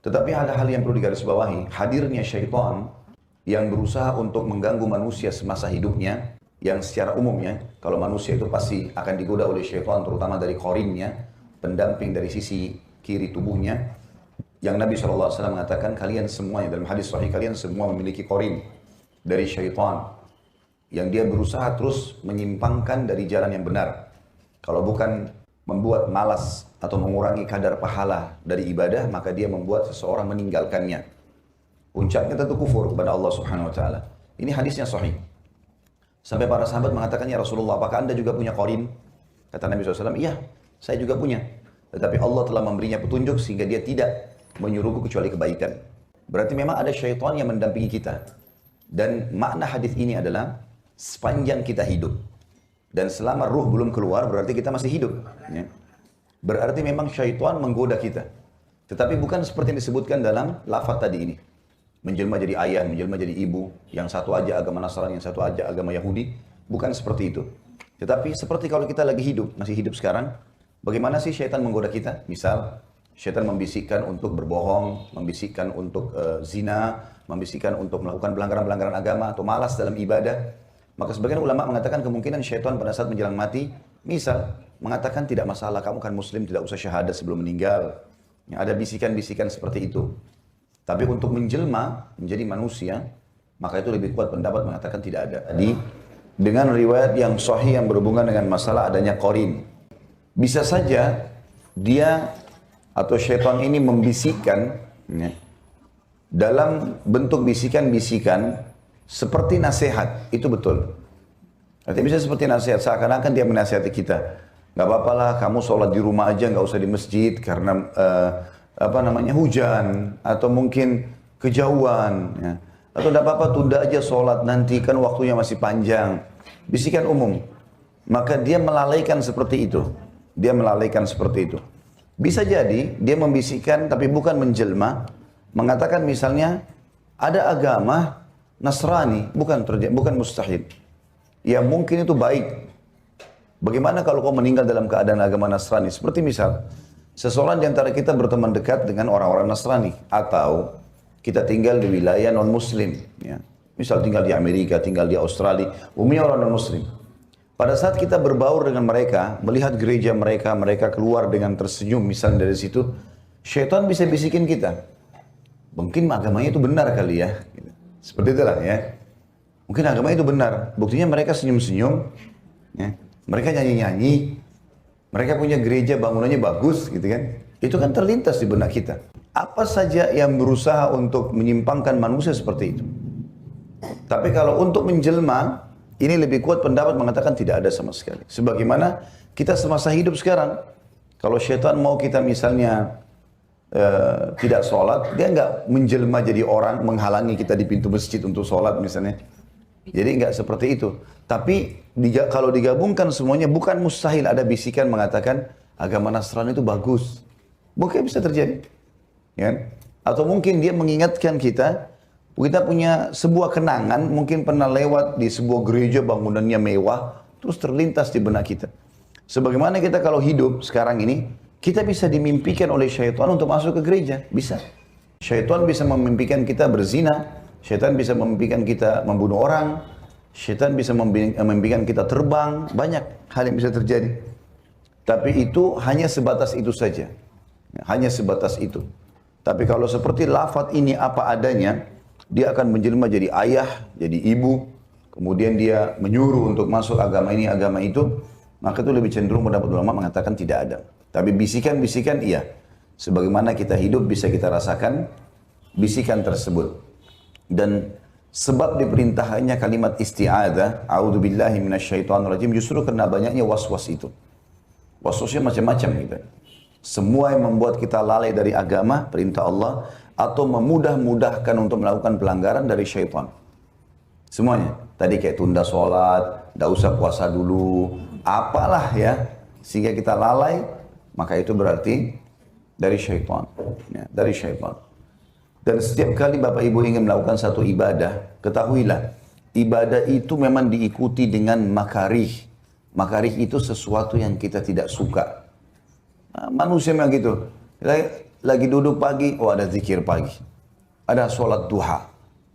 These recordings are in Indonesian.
Tetapi ada hal yang perlu digarisbawahi, hadirnya syaitan yang berusaha untuk mengganggu manusia semasa hidupnya, yang secara umumnya, kalau manusia itu pasti akan digoda oleh syaitan, terutama dari korinnya, pendamping dari sisi kiri tubuhnya, yang Nabi SAW mengatakan, kalian semuanya, dalam hadis sahih, kalian semua memiliki korin dari syaitan, yang dia berusaha terus menyimpangkan dari jalan yang benar. Kalau bukan membuat malas atau mengurangi kadar pahala dari ibadah, maka dia membuat seseorang meninggalkannya. Puncaknya tentu kufur kepada Allah Subhanahu wa taala. Ini hadisnya sahih. Sampai para sahabat mengatakan, "Ya Rasulullah, apakah Anda juga punya qarin?" Kata Nabi SAW, "Iya, saya juga punya. Tetapi Allah telah memberinya petunjuk sehingga dia tidak menyuruhku kecuali kebaikan." Berarti memang ada syaitan yang mendampingi kita. Dan makna hadis ini adalah sepanjang kita hidup dan selama ruh belum keluar, berarti kita masih hidup. Ya. Berarti memang syaitan menggoda kita. Tetapi bukan seperti yang disebutkan dalam lafaz tadi ini. Menjelma jadi ayah, menjelma jadi ibu. Yang satu aja agama Nasrani, yang satu aja agama Yahudi. Bukan seperti itu. Tetapi seperti kalau kita lagi hidup, masih hidup sekarang. Bagaimana sih syaitan menggoda kita? Misal, syaitan membisikkan untuk berbohong, membisikkan untuk zina, membisikkan untuk melakukan pelanggaran-pelanggaran agama, atau malas dalam ibadah. Maka sebagian ulama mengatakan kemungkinan syaitan pada saat menjelang mati, misal mengatakan tidak masalah, kamu kan muslim, tidak usah syahadat sebelum meninggal. Ya, ada bisikan-bisikan seperti itu. Tapi untuk menjelma menjadi manusia, maka itu lebih kuat pendapat mengatakan tidak ada. Tadi dengan riwayat yang sahih yang berhubungan dengan masalah adanya qarin. Bisa saja dia atau syaitan ini membisikkan ya, dalam bentuk bisikan-bisikan seperti nasihat, itu betul. Artinya bisa seperti nasihat, seakan-akan dia menasihati kita. Gak apa-apa lah, kamu sholat di rumah aja, gak usah di masjid karena hujan atau mungkin kejauhan. Ya. Atau gak apa-apa, tunda aja sholat nanti kan waktunya masih panjang. Bisikan umum. Maka dia melalaikan seperti itu. Dia melalaikan seperti itu. Bisa jadi dia membisikkan tapi bukan menjelma, mengatakan misalnya ada agama Nasrani, bukan mustahil. Ya mungkin itu baik. Bagaimana kalau kau meninggal dalam keadaan agama Nasrani? Seperti misal, seseorang di antara kita berteman dekat dengan orang-orang Nasrani. Atau kita tinggal di wilayah non-muslim. Ya. Misal tinggal di Amerika, tinggal di Australia. Umumnya orang non-muslim. Pada saat kita berbaur dengan mereka, melihat gereja mereka, mereka keluar dengan tersenyum misalnya dari situ, syaitan bisa bisikin kita. Mungkin agamanya itu benar kali ya. Seperti itulah ya. Mungkin agama itu benar. Buktinya mereka senyum-senyum. Ya. Mereka nyanyi-nyanyi. Mereka punya gereja bangunannya bagus gitu kan. Itu kan terlintas di benak kita. Apa saja yang berusaha untuk menyimpangkan manusia seperti itu. Tapi kalau untuk menjelma, ini lebih kuat pendapat mengatakan tidak ada sama sekali. Sebagaimana kita semasa hidup sekarang. Kalau syaitan mau kita misalnya tidak sholat, dia nggak menjelma jadi orang menghalangi kita di pintu masjid untuk sholat misalnya. Jadi nggak seperti itu. Tapi kalau digabungkan semuanya bukan mustahil ada bisikan mengatakan agama Nasrani itu bagus. Mungkin bisa terjadi. Ya? Atau mungkin dia mengingatkan kita punya sebuah kenangan, mungkin pernah lewat di sebuah gereja bangunannya mewah, terus terlintas di benak kita. Sebagaimana kita kalau hidup sekarang ini, kita bisa dimimpikan oleh syaitan untuk masuk ke gereja. Bisa. Syaitan bisa memimpikan kita berzina. Syaitan bisa memimpikan kita membunuh orang. Syaitan bisa memimpikan kita terbang. Banyak hal yang bisa terjadi. Tapi itu hanya sebatas itu saja. Hanya sebatas itu. Tapi kalau seperti lafaz ini apa adanya, dia akan menjelma jadi ayah, jadi ibu. Kemudian dia menyuruh untuk masuk agama ini, agama itu. Maka itu lebih cenderung pendapat ulama mengatakan tidak ada. Tapi bisikan-bisikan iya. Sebagaimana kita hidup bisa kita rasakan bisikan tersebut. Dan sebab diperintahkannya kalimat isti'adzah, a'udzubillahi minasyaitonirrajim, justru karena banyaknya was-was itu. Was-wasnya macam-macam gitu. Semua yang membuat kita lalai dari agama, perintah Allah, atau memudah-mudahkan untuk melakukan pelanggaran dari syaitan. Semuanya. Tadi kayak tunda sholat, tidak usah puasa dulu, apalah ya. Sehingga kita lalai, maka itu berarti dari syaitan. Ya, dari syaitan. Dan setiap kali Bapak Ibu ingin melakukan satu ibadah, ketahuilah, ibadah itu memang diikuti dengan makarih. Makarih itu sesuatu yang kita tidak suka. Nah, manusia memang gitu. lagi duduk pagi, oh ada zikir pagi. Ada sholat duha.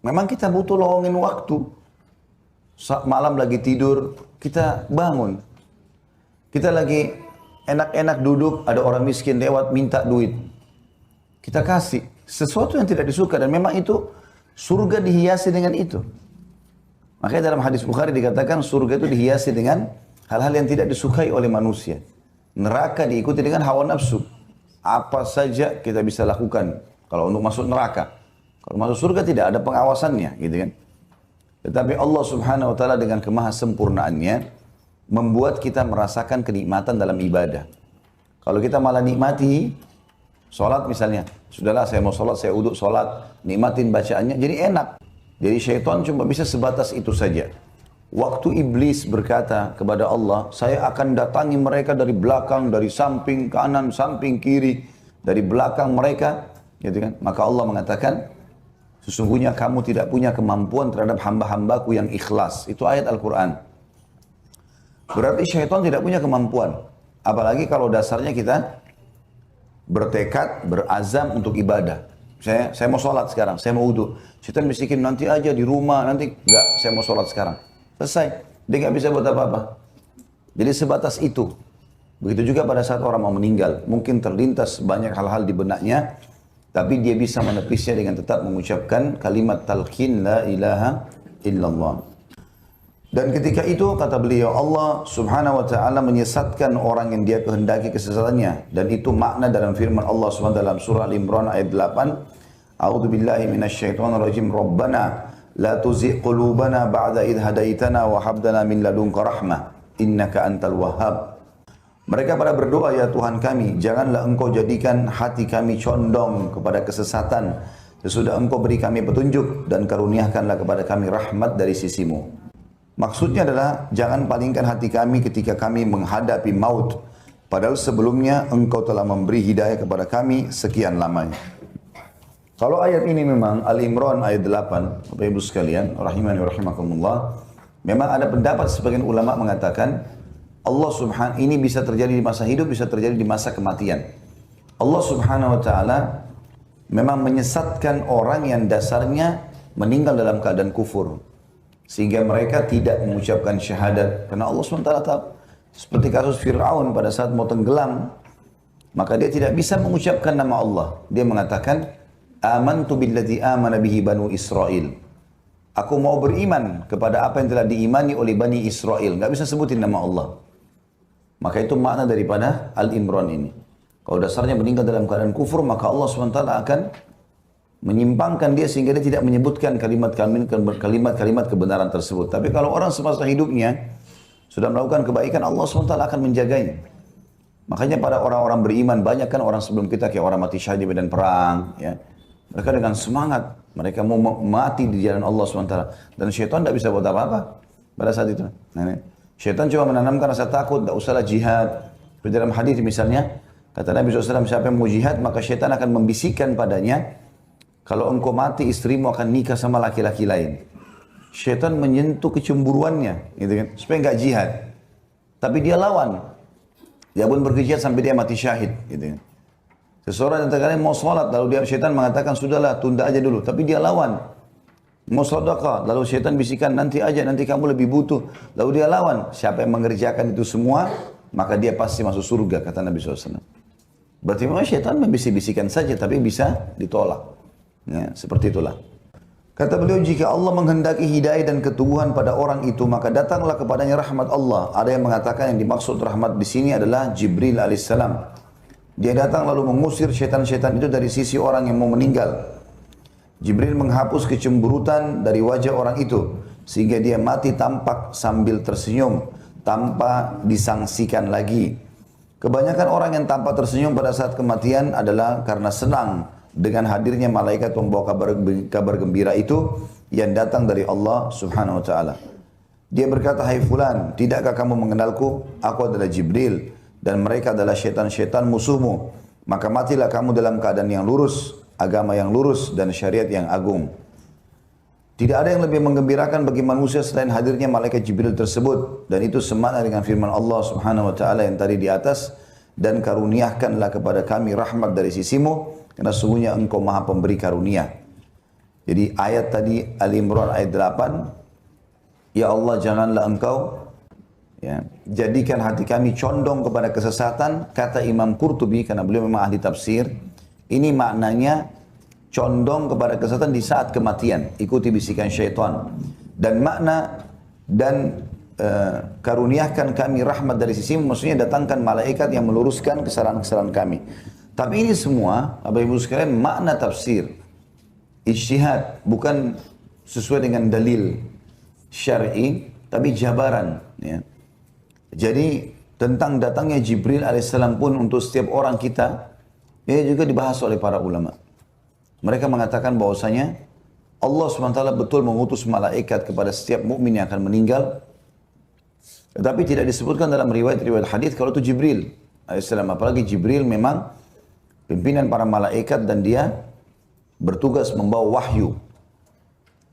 Memang kita butuh lowongin waktu. Saat malam lagi tidur, kita bangun. Kita lagi enak-enak duduk, ada orang miskin lewat minta duit. Kita kasih. Sesuatu yang tidak disuka dan memang itu surga dihiasi dengan itu. Makanya dalam hadis Bukhari dikatakan surga itu dihiasi dengan hal-hal yang tidak disukai oleh manusia. Neraka diikuti dengan hawa nafsu. Apa saja kita bisa lakukan kalau untuk masuk neraka. Kalau masuk surga tidak ada pengawasannya, gitu kan. Tetapi Allah Subhanahu wa taala dengan kemahasempurnaannya membuat kita merasakan kenikmatan dalam ibadah. Kalau kita malah nikmati sholat misalnya, sudahlah saya mau sholat, saya uduk sholat, nikmatin bacaannya, jadi enak. Jadi syaitan cuma bisa sebatas itu saja. Waktu iblis berkata kepada Allah, saya akan datangi mereka dari belakang, dari samping kanan, samping kiri, dari belakang mereka, gitu kan? Maka Allah mengatakan, sesungguhnya kamu tidak punya kemampuan terhadap hamba-hambaku yang ikhlas. Itu ayat Al-Quran. Berarti syaitan tidak punya kemampuan. Apalagi kalau dasarnya kita bertekad, berazam untuk ibadah. Saya mau sholat sekarang, saya mau wudu. Syaitan bisikin nanti aja di rumah, nanti enggak, saya mau sholat sekarang. Selesai, dia nggak bisa buat apa-apa. Jadi sebatas itu. Begitu juga pada saat orang mau meninggal, mungkin terlintas banyak hal-hal di benaknya, tapi dia bisa menepisnya dengan tetap mengucapkan kalimat talqin la ilaha illallah. Dan ketika itu kata beliau, Allah Subhanahu wa taala menyesatkan orang yang dia kehendaki kesesatannya, dan itu makna dalam firman Allah Subhanahu wa taala dalam surah Al-Imran ayat 8. A'udzu billahi minasyaitonir rajim. Rabbana la tuzigh qulubana ba'da idh hadaitana wa hab lana min ladunka rahmah innaka antal wahhab. Mereka pada berdoa, ya Tuhan kami, janganlah engkau jadikan hati kami condong kepada kesesatan sesudah engkau beri kami petunjuk, dan karuniakanlah kepada kami rahmat dari sisimu. Maksudnya adalah jangan palingkan hati kami ketika kami menghadapi maut, padahal sebelumnya engkau telah memberi hidayah kepada kami sekian lamanya. Kalau ayat ini memang Al-Imran ayat 8, Bapak Ibu sekalian, rahimani wa rahimakumullah, memang ada pendapat sebagian ulama mengatakan Allah Subhanahu ini bisa terjadi di masa hidup, bisa terjadi di masa kematian. Allah Subhanahu wa taala memang menyesatkan orang yang dasarnya meninggal dalam keadaan kufur, sehingga mereka tidak mengucapkan syahadat. Karena Allah SWT tahu, seperti kasus Fir'aun pada saat mau tenggelam, maka dia tidak bisa mengucapkan nama Allah. Dia mengatakan, amantu billadzi amana bihi banu Israel. Aku mau beriman kepada apa yang telah diimani oleh Bani Israel. Nggak bisa sebutin nama Allah. Maka itu makna daripada Al-Imran ini. Kalau dasarnya meninggal dalam keadaan kufur, maka Allah SWT akan menyimpangkan dia sehingga dia tidak menyebutkan kalimat-kalimat kebenaran tersebut. Tapi kalau orang semasa hidupnya sudah melakukan kebaikan, Allah SWT akan menjaganya. Makanya pada orang-orang beriman, banyak kan orang sebelum kita kayak orang mati syahid di medan perang, ya. Mereka dengan semangat, mereka mau mati di jalan Allah SWT. Dan syaitan tidak bisa buat apa-apa pada saat itu. Syaitan cuma menanamkan rasa takut, tidak usahlah jihad. Seperti dalam hadis misalnya, kata Nabi SAW, siapa yang mau jihad, maka syaitan akan membisikkan padanya, kalau engkau mati, istrimu akan nikah sama laki-laki lain. Syaitan menyentuh kecemburuannya, gitu kan, supaya enggak jihad. Tapi dia lawan. Dia pun berjihad sampai dia mati syahid, gitu kan. Seseorang yang terkadang mau sholat, lalu syaitan mengatakan, sudahlah, tunda aja dulu. Tapi dia lawan. Mau sedekah, lalu syaitan bisikan, nanti aja, nanti kamu lebih butuh. Lalu dia lawan. Siapa yang mengerjakan itu semua, maka dia pasti masuk surga, kata Nabi SAW. Berarti memang syaitan membisik-bisikan saja, tapi bisa ditolak. Ya, seperti itulah. Kata beliau, jika Allah menghendaki hidayah dan keteguhan pada orang itu, maka datanglah kepadanya rahmat Allah. Ada yang mengatakan yang dimaksud rahmat di sini adalah Jibril alaihissalam. Dia datang lalu mengusir syaitan-syaitan itu dari sisi orang yang mau meninggal. Jibril menghapus kecemburutan dari wajah orang itu, sehingga dia mati tampak sambil tersenyum, tanpa disangsikan lagi. Kebanyakan orang yang tampak tersenyum pada saat kematian adalah karena senang dengan hadirnya malaikat pembawa kabar gembira itu yang datang dari Allah Subhanahu wa taala. Dia berkata, "Hai fulan, tidakkah kamu mengenalku? Aku adalah Jibril dan mereka adalah syaitan-syaitan musuhmu. Maka matilah kamu dalam keadaan yang lurus, agama yang lurus dan syariat yang agung." Tidak ada yang lebih menggembirakan bagi manusia selain hadirnya malaikat Jibril tersebut, dan itu semakna dengan firman Allah Subhanahu wa taala yang tadi di atas, dan karuniakanlah kepada kami rahmat dari sisimu, karena sungguhnya engkau maha pemberi karunia. Jadi ayat tadi Ali Imran ayat 8, ya Allah janganlah engkau jadikan hati kami condong kepada kesesatan, kata Imam Qurtubi, karena beliau memang ahli tafsir, ini maknanya condong kepada kesesatan di saat kematian, ikuti bisikan syaitan. Dan makna karuniakan kami rahmat dari sisimu, maksudnya datangkan malaikat yang meluruskan kesalahan-kesalahan kami. Tapi ini semua, Bapak Ibu sekalian, makna tafsir, ijtihad, bukan sesuai dengan dalil syar'i, tapi jabaran. Ya. Jadi tentang datangnya Jibril alaihissalam pun untuk setiap orang kita, ini juga dibahas oleh para ulama. Mereka mengatakan bahwasanya Allah SWT betul mengutus malaikat kepada setiap mukmin yang akan meninggal. Tetapi tidak disebutkan dalam riwayat-riwayat hadis kalau itu Jibril alaihissalam. Apalagi Jibril memang pimpinan para malaikat dan dia bertugas membawa wahyu.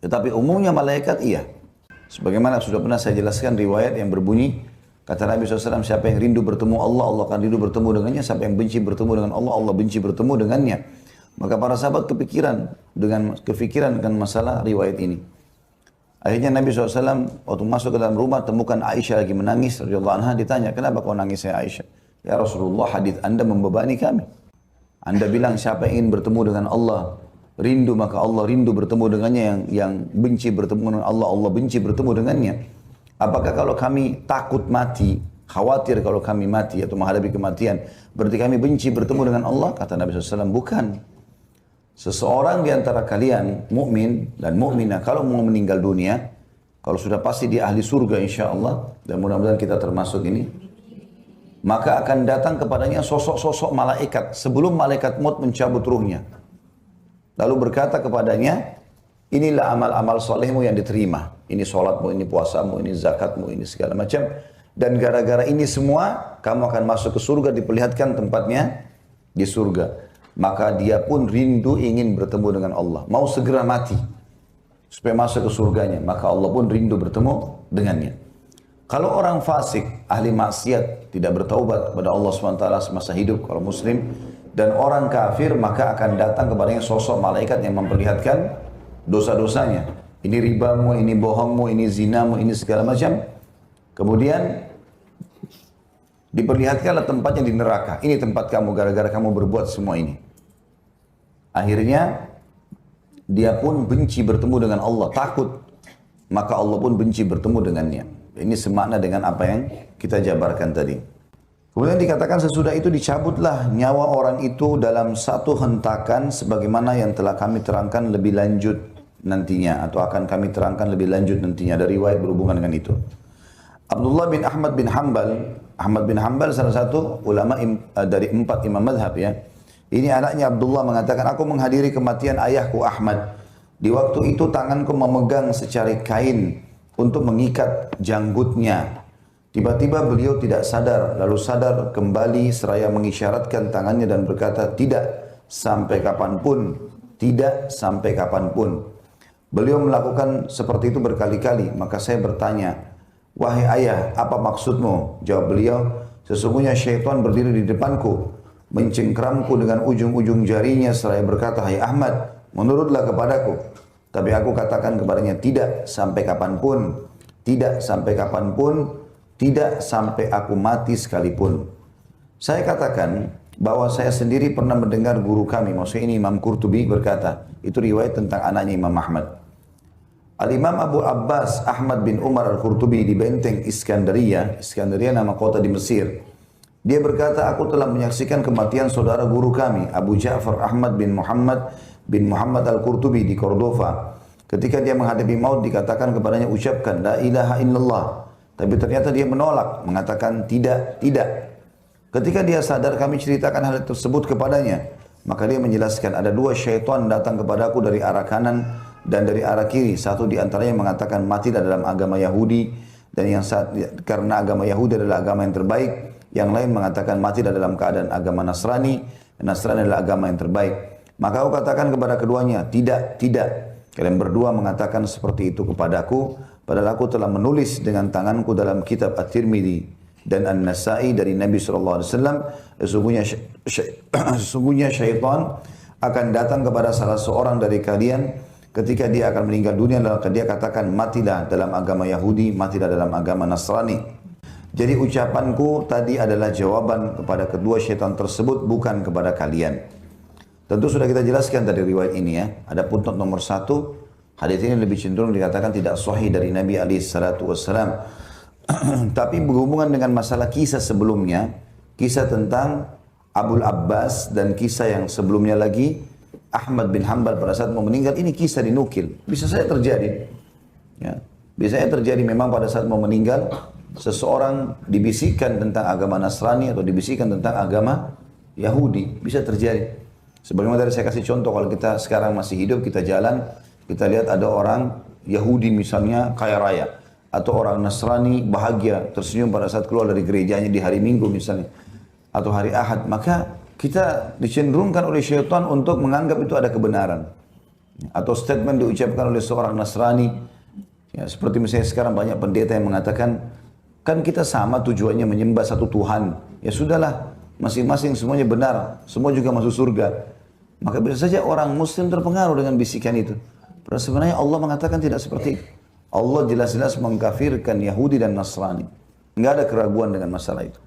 Tetapi umumnya malaikat iya. Sebagaimana sudah pernah saya jelaskan riwayat yang berbunyi, kata Nabi SAW, siapa yang rindu bertemu Allah, Allah akan rindu bertemu dengannya. Siapa yang benci bertemu dengan Allah, Allah benci bertemu dengannya. Maka para sahabat kepikiran dengan masalah riwayat ini. Akhirnya Nabi SAW waktu masuk ke dalam rumah temukan Aisyah lagi menangis radhiyallahu anha, ditanya, kenapa kau nangis ya Aisyah? Ya Rasulullah, hadis Anda membebani kami. Anda bilang siapa yang ingin bertemu dengan Allah rindu, maka Allah rindu bertemu dengannya, yang benci bertemu dengan Allah, Allah benci bertemu dengannya. Apakah kalau kami takut mati, khawatir kalau kami mati atau menghadapi kematian, berarti kami benci bertemu dengan Allah? Kata Nabi SAW, bukan. Seseorang di antara kalian, mukmin dan mukminah, kalau mau meninggal dunia, kalau sudah pasti dia ahli surga insya Allah, dan mudah-mudahan kita termasuk ini, maka akan datang kepadanya sosok-sosok malaikat sebelum malaikat maut mencabut ruhnya. Lalu berkata kepadanya, inilah amal-amal solehmu yang diterima. Ini sholatmu, ini puasamu, ini zakatmu, ini segala macam. Dan gara-gara ini semua, kamu akan masuk ke surga, diperlihatkan tempatnya di surga. Maka dia pun rindu ingin bertemu dengan Allah. Mau segera mati supaya masuk ke surganya. Maka Allah pun rindu bertemu dengannya. Kalau orang fasik, ahli maksiat, tidak bertaubat kepada Allah SWT semasa hidup, kalau muslim, dan orang kafir, maka akan datang kepadanya sosok malaikat yang memperlihatkan dosa-dosanya. Ini ribamu, ini bohongmu, ini zinamu, ini segala macam. Kemudian diperlihatkanlah tempatnya di neraka. Ini tempat kamu gara-gara kamu berbuat semua ini. Akhirnya dia pun benci bertemu dengan Allah, takut. Maka Allah pun benci bertemu dengannya. Ini semakna dengan apa yang kita jabarkan tadi. Kemudian dikatakan sesudah itu dicabutlah nyawa orang itu dalam satu hentakan sebagaimana yang telah kami terangkan lebih lanjut nantinya, atau akan kami terangkan lebih lanjut nantinya. Ada riwayat berhubungan dengan itu. Abdullah bin Ahmad bin Hanbal salah satu ulama dari 4 imam madhab ya. Ini anaknya Abdullah mengatakan, aku menghadiri kematian ayahku Ahmad. Di waktu itu tanganku memegang secari kain untuk mengikat janggutnya. Tiba-tiba beliau tidak sadar, lalu sadar kembali seraya mengisyaratkan tangannya dan berkata, tidak sampai kapanpun, tidak sampai kapanpun. Beliau melakukan seperti itu berkali-kali, maka saya bertanya, wahai ayah, apa maksudmu? Jawab beliau, sesungguhnya syaitan berdiri di depanku, mencengkramku dengan ujung-ujung jarinya seraya berkata, hai Ahmad, menurutlah kepadaku. Tapi aku katakan kepadanya, tidak sampai kapanpun, tidak sampai kapanpun, tidak sampai aku mati sekalipun. Saya katakan bahwa saya sendiri pernah mendengar guru kami, maksudnya ini Imam Qurtubi berkata, itu riwayat tentang anaknya Imam Ahmad. Al-Imam Abu Abbas Ahmad bin Umar Al-Qurtubi di benteng Iskandaria nama kota di Mesir. Dia berkata, aku telah menyaksikan kematian saudara guru kami, Abu Ja'far Ahmad bin Muhammad Al-Qurtubi di Cordova. Ketika dia menghadapi maut, dikatakan kepadanya, ucapkan, la ilaha illallah. Tapi ternyata dia menolak, mengatakan, tidak. Ketika dia sadar, kami ceritakan hal tersebut kepadanya. Maka dia menjelaskan, ada 2 syaitan datang kepadaku dari arah kanan dan dari arah kiri. Satu di antaranya mengatakan, matilah dalam agama Yahudi. Dan karena agama Yahudi adalah agama yang terbaik. Yang lain mengatakan matilah dalam keadaan agama Nasrani. Nasrani adalah agama yang terbaik. Maka aku katakan kepada keduanya, tidak. Kalian berdua mengatakan seperti itu kepadaku. Padahal aku telah menulis dengan tanganku dalam kitab At-Tirmidzi. dan An-Nasai dari Nabi SAW, sesungguhnya syaitan akan datang kepada salah seorang dari kalian ketika dia akan meninggal dunia, dan dia katakan, matilah dalam agama Yahudi, matilah dalam agama Nasrani. Jadi ucapanku tadi adalah jawaban kepada kedua syaitan tersebut, bukan kepada kalian. Tentu sudah kita jelaskan dari riwayat ini ya. Ada footnote nomor 1, hadis ini lebih cenderung dikatakan tidak sahih dari Nabi SAW. Tapi berhubungan dengan masalah kisah sebelumnya, kisah tentang Abul Abbas dan kisah yang sebelumnya lagi, Ahmad bin Hanbal pada saat mau meninggal, ini kisah dinukil. Bisa saja terjadi. Ya. Bisa saja terjadi memang pada saat mau meninggal, seseorang dibisikkan tentang agama Nasrani atau dibisikkan tentang agama Yahudi. Bisa terjadi. Sebagaimana tadi saya kasih contoh, kalau kita sekarang masih hidup, kita jalan, kita lihat ada orang Yahudi misalnya kaya raya, atau orang Nasrani bahagia, tersenyum pada saat keluar dari gerejanya di hari Minggu misalnya, atau hari Ahad, maka kita dicenderungkan oleh syaitan untuk menganggap itu ada kebenaran. Atau statement diucapkan oleh seorang Nasrani, ya, seperti misalnya sekarang banyak pendeta yang mengatakan, kan kita sama tujuannya menyembah satu Tuhan, ya sudahlah, masing-masing semuanya benar, semua juga masuk surga. Maka bisa saja orang Muslim terpengaruh dengan bisikan itu. Padahal sebenarnya Allah mengatakan tidak seperti itu. Allah jelas-jelas mengkafirkan Yahudi dan Nasrani. Enggak ada keraguan dengan masalah itu.